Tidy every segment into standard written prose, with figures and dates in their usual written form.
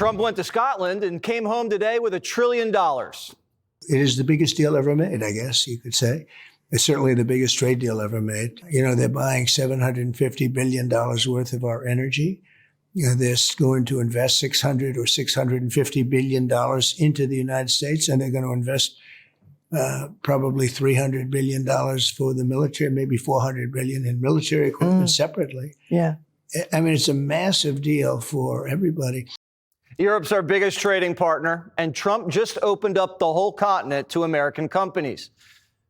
Trump went to Scotland and came home today with $1 trillion. It is the biggest deal ever made, I guess you could say. It's certainly the biggest trade deal ever made. You know, they're buying $750 billion worth of our energy. You know, they're going to invest $600 or $650 billion into the United States, and they're going to invest probably $300 billion for the military, maybe $400 billion in military equipment separately. Yeah. I mean, it's a massive deal for everybody. Europe's our biggest trading partner, and Trump just opened up the whole continent to American companies,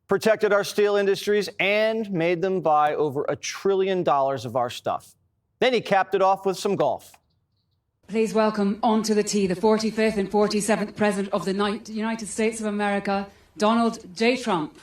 protected our steel industries, and made them buy over $1 trillion of our stuff. Then he capped it off with some golf. Please welcome onto the tee the 45th and 47th President of the United States of America, Donald J. Trump.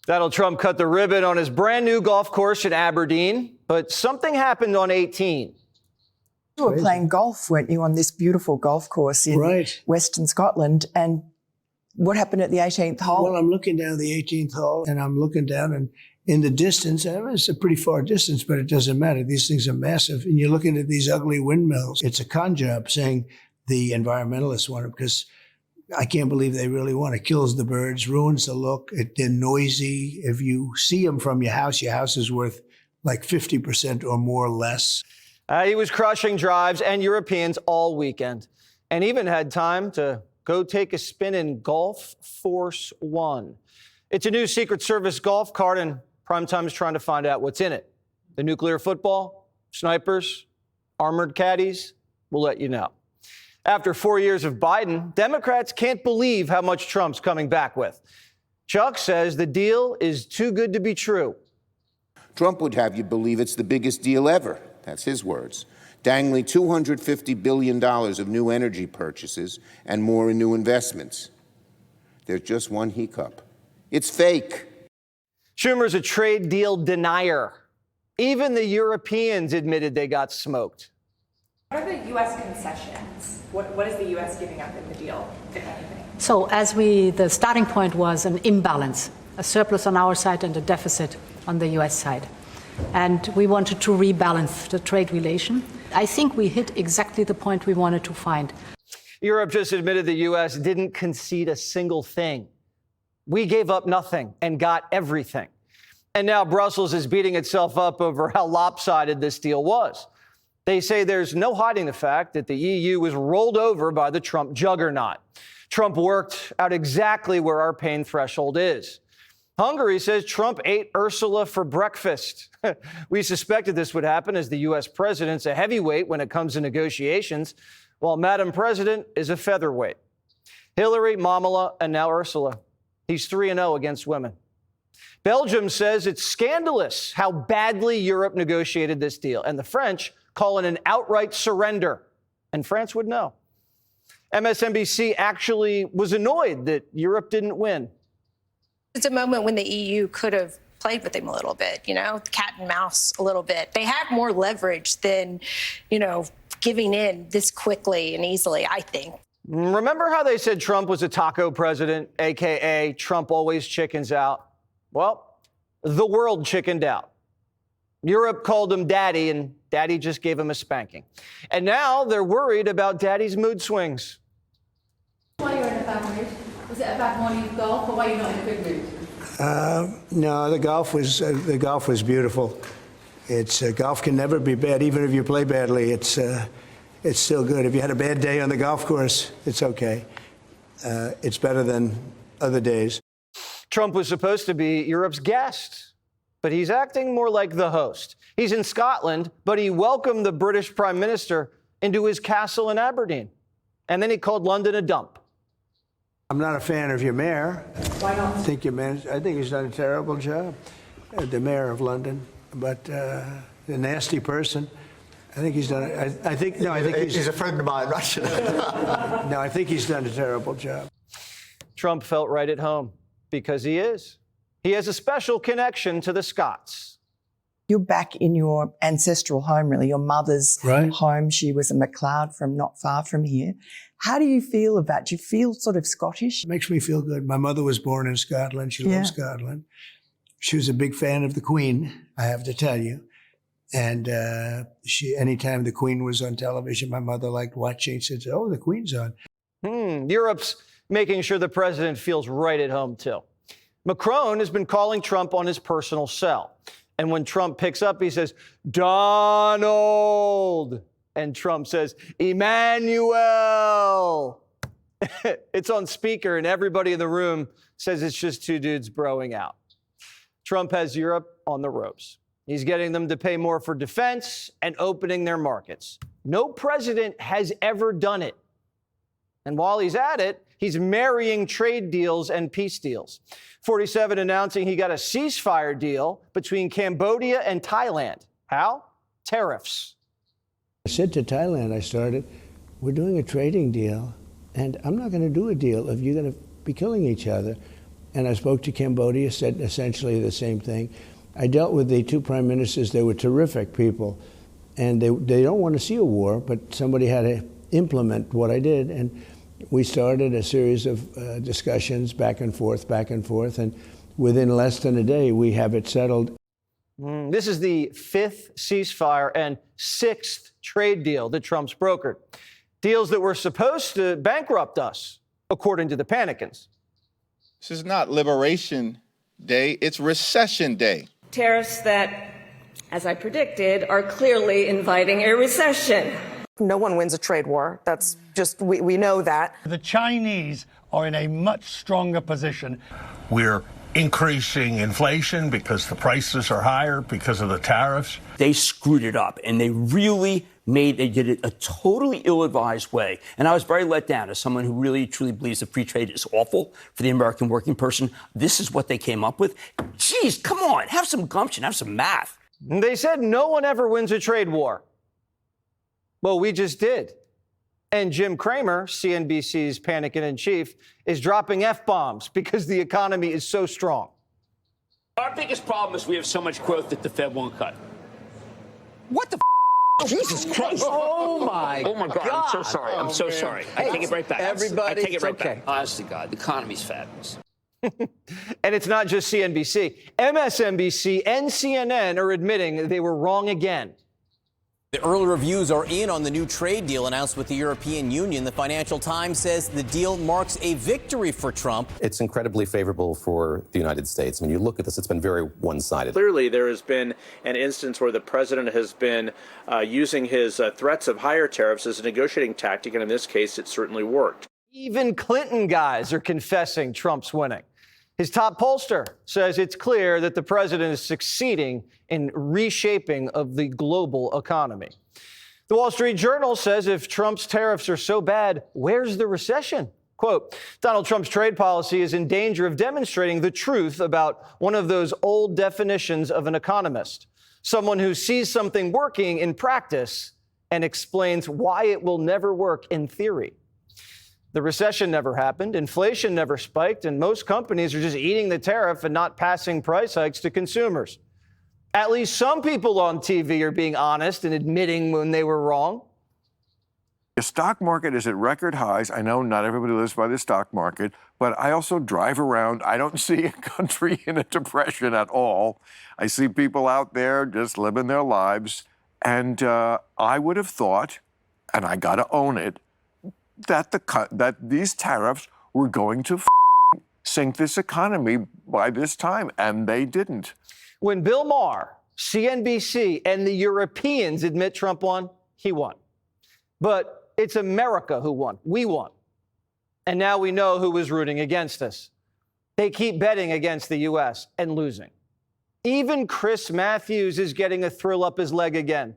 Donald Trump cut the ribbon on his brand new golf course in Aberdeen, but something happened on 18. You were playing golf, weren't you, on this beautiful golf course in Western Scotland? And what happened at the 18th hole? Well, I'm looking down the 18th hole, and I'm looking down, and in the distance, it's a pretty far distance, but it doesn't matter. These things are massive, and you're looking at these ugly windmills. It's a con job, saying the environmentalists want it, because I can't believe they really want it. Kills the birds, ruins the look. They're noisy. If you see them from your house is worth like 50% or more less. He was crushing drives and Europeans all weekend, and even had time to go take a spin in Golf Force One. It's a new Secret Service golf cart, and Primetime is trying to find out what's in it. The nuclear football, snipers, armored caddies, we'll let you know. After 4 years of Biden, Democrats can't believe how much Trump's coming back with. Chuck says the deal is too good to be true. Trump would have you believe it's the biggest deal ever. That's his words. Dangling $250 billion of new energy purchases and more in new investments. There's just one hiccup. It's fake. Schumer's a trade deal denier. Even the Europeans admitted they got smoked. What are the U.S. concessions? What is the U.S. giving up in the deal, if anything? So the starting point was an imbalance, a surplus on our side and a deficit on the U.S. side. And we wanted to rebalance the trade relation. I think we hit exactly the point we wanted to find. Europe just admitted the U.S. didn't concede a single thing. We gave up nothing and got everything. And now Brussels is beating itself up over how lopsided this deal was. They say there's no hiding the fact that the EU was rolled over by the Trump juggernaut. Trump worked out exactly where our pain threshold is. Hungary says Trump ate Ursula for breakfast. We suspected this would happen, as the U.S. president's a heavyweight when it comes to negotiations, while Madam President is a featherweight. Hillary, Mamala, and now Ursula. He's 3-0 against women. Belgium says it's scandalous how badly Europe negotiated this deal, and the French call it an outright surrender, and France would know. MSNBC actually was annoyed that Europe didn't win. It's a moment when the EU could have played with him a little bit, cat and mouse a little bit. They have more leverage than, giving in this quickly and easily, I think. Remember how they said Trump was a taco president, a.k.a. Trump always chickens out? Well, the world chickened out. Europe called him daddy, and daddy just gave him a spanking. And now they're worried about daddy's mood swings. Why you're in a bad mood? Was it a bad morning of golf, or why are you not in a good mood? No, the golf was beautiful. Golf can never be bad, even if you play badly. It's still good. If you had a bad day on the golf course, it's okay. It's better than other days. Trump was supposed to be Europe's guest, but he's acting more like the host. He's in Scotland, but he welcomed the British Prime Minister into his castle in Aberdeen. And then he called London a dump. I'm not a fan of your mayor. Why not? I think he's done a terrible job, the mayor of London. But the nasty person, I think he's done it. I think he's a friend of mine, right? No, I think he's done a terrible job. Trump felt right at home, because he is. He has a special connection to the Scots. You're back in your ancestral home, really, your mother's home. She was a McLeod from not far from here. How do you feel about that? Do you feel sort of Scottish? It makes me feel good. My mother was born in Scotland. She loves Scotland. She was a big fan of the Queen, I have to tell you. And anytime the Queen was on television, my mother liked watching. She said, "Oh, the Queen's on." Europe's making sure the president feels right at home, too. Macron has been calling Trump on his personal cell. And when Trump picks up, he says, "Donald." And Trump says, "Emmanuel." It's on speaker, and everybody in the room says it's just two dudes broing out. Trump has Europe on the ropes. He's getting them to pay more for defense and opening their markets. No president has ever done it. And while he's at it, he's marrying trade deals and peace deals. 47 announcing he got a ceasefire deal between Cambodia and Thailand. How? Tariffs. I said to Thailand, we're doing a trading deal, and I'm not going to do a deal if you're going to be killing each other. And I spoke to Cambodia, said essentially the same thing. I dealt with the two prime ministers. They were terrific people, and they don't want to see a war, but somebody had to implement what I did. And we started a series of discussions back and forth, and within less than a day, we have it settled. This is the fifth ceasefire and sixth trade deal that Trump's brokered. Deals that were supposed to bankrupt us, according to the Panicans. This is not Liberation Day, it's Recession Day. Tariffs that, as I predicted, are clearly inviting a recession. No one wins a trade war. That's just, we know that. The Chinese are in a much stronger position. We're increasing inflation because the prices are higher because of the tariffs. They screwed it up, and they did it a totally ill-advised way. And I was very let down as someone who really, truly believes that free trade is awful for the American working person. This is what they came up with. Geez, come on, have some gumption, have some math. They said no one ever wins a trade war. Well, we just did. And Jim Cramer, CNBC's panicking-in-chief, is dropping F-bombs because the economy is so strong. Our biggest problem is we have so much growth that the Fed won't cut. What the Jesus Christ. Oh, my God. I'm so sorry. I'm so sorry. I take it right back. Everybody, I take it right okay. back. Honestly, God, the economy's fabulous. And it's not just CNBC. MSNBC and CNN are admitting they were wrong again. The early reviews are in on the new trade deal announced with the European Union. The Financial Times says the deal marks a victory for Trump. It's incredibly favorable for the United States. When you look at this, it's been very one-sided. Clearly, there has been an instance where the president has been using his threats of higher tariffs as a negotiating tactic, and in this case, it certainly worked. Even Clinton guys are confessing Trump's winning. His top pollster says it's clear that the president is succeeding in reshaping of the global economy. The Wall Street Journal says if Trump's tariffs are so bad, where's the recession? Quote, Donald Trump's trade policy is in danger of demonstrating the truth about one of those old definitions of an economist, someone who sees something working in practice and explains why it will never work in theory. The recession never happened, inflation never spiked, and most companies are just eating the tariff and not passing price hikes to consumers. At least some people on TV are being honest and admitting when they were wrong. The stock market is at record highs. I know not everybody lives by the stock market, but I also drive around. I don't see a country in a depression at all. I see people out there just living their lives. And I would have thought, and I got to own it, that these tariffs were going to sink this economy by this time, and they didn't. When Bill Maher, CNBC, and the Europeans admit Trump won, he won. But it's America who won. We won. And now we know who was rooting against us. They keep betting against the U.S. and losing. Even Chris Matthews is getting a thrill up his leg again.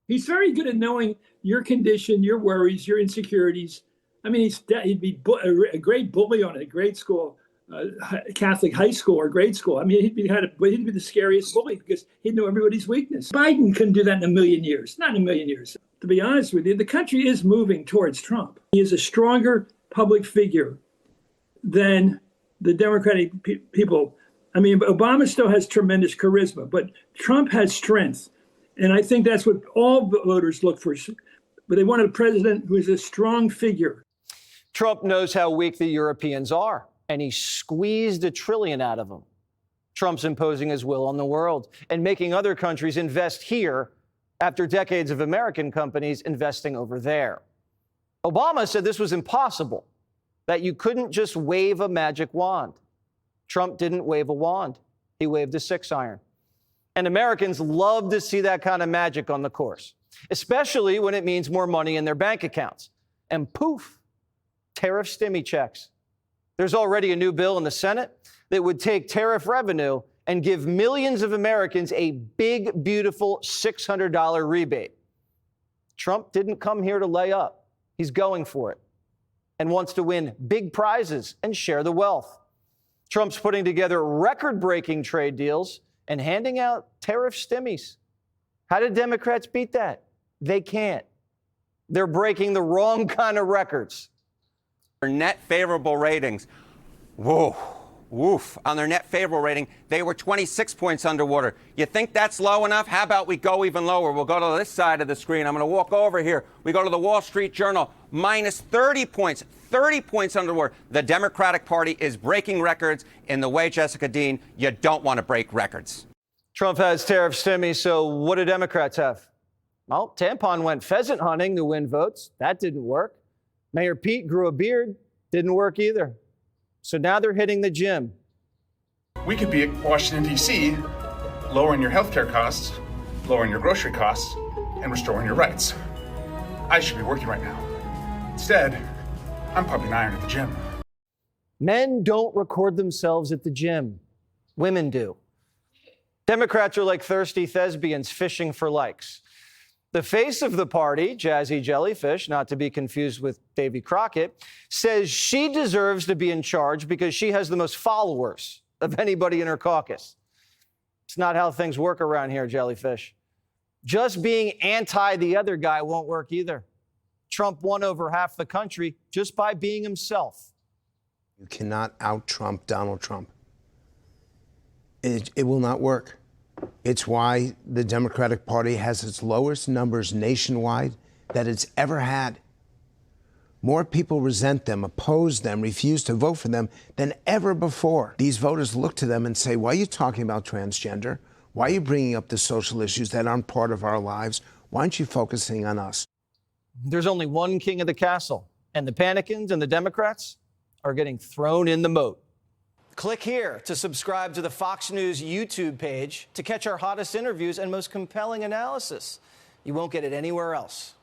He's very good at knowing your condition, your worries, your insecurities. I mean, he'd be a great bully on a grade school, Catholic high school or grade school. I mean, he'd be the scariest bully because he'd know everybody's weakness. Biden couldn't do that in a million years, not in a million years. To be honest with you, the country is moving towards Trump. He is a stronger public figure than the Democratic people I mean, Obama still has tremendous charisma, but Trump has strength. And I think that's what all voters look for. But they wanted a president who is a strong figure. Trump knows how weak the Europeans are, and he squeezed $1 trillion out of them. Trump's imposing his will on the world and making other countries invest here after decades of American companies investing over there. Obama said this was impossible, that you couldn't just wave a magic wand. Trump didn't wave a wand. He waved a 6-iron. And Americans love to see that kind of magic on the course, especially when it means more money in their bank accounts. And poof, tariff stimmy checks. There's already a new bill in the Senate that would take tariff revenue and give millions of Americans a big, beautiful $600 rebate. Trump didn't come here to lay up. He's going for it and wants to win big prizes and share the wealth. Trump's putting together record-breaking trade deals and handing out tariff stimmies. How did Democrats beat that? They can't. They're breaking the wrong kind of records. Net favorable ratings. Whoa. Woof. On their net favorable rating, they were 26 points underwater. You think that's low enough? How about we go even lower? We'll go to this side of the screen. I'm going to walk over here. We go to the Wall Street Journal. Minus 30 points. 30 points underwater. The Democratic Party is breaking records in the way, Jessica Dean, you don't want to break records. Trump has tariff stimmy, so what do Democrats have? Well, Tampon went pheasant hunting to win votes. That didn't work. Mayor Pete grew a beard. Didn't work either. So now they're hitting the gym. We could be at Washington, D.C., lowering your health care costs, lowering your grocery costs, and restoring your rights. I should be working right now. Instead, I'm pumping iron at the gym. Men don't record themselves at the gym. Women do. Democrats are like thirsty thespians fishing for likes. The face of the party, Jazzy Jellyfish, not to be confused with Davy Crockett, says she deserves to be in charge because she has the most followers of anybody in her caucus. It's not how things work around here, Jellyfish. Just being anti the other guy won't work either. Trump won over half the country just by being himself. You cannot out-Trump Donald Trump. It will not work. It's why the Democratic Party has its lowest numbers nationwide that it's ever had. More people resent them, oppose them, refuse to vote for them than ever before. These voters look to them and say, why are you talking about transgender? Why are you bringing up the social issues that aren't part of our lives? Why aren't you focusing on us? There's only one king of the castle, and the Panicans and the Democrats are getting thrown in the moat. Click here to subscribe to the Fox News YouTube page to catch our hottest interviews and most compelling analysis. You won't get it anywhere else.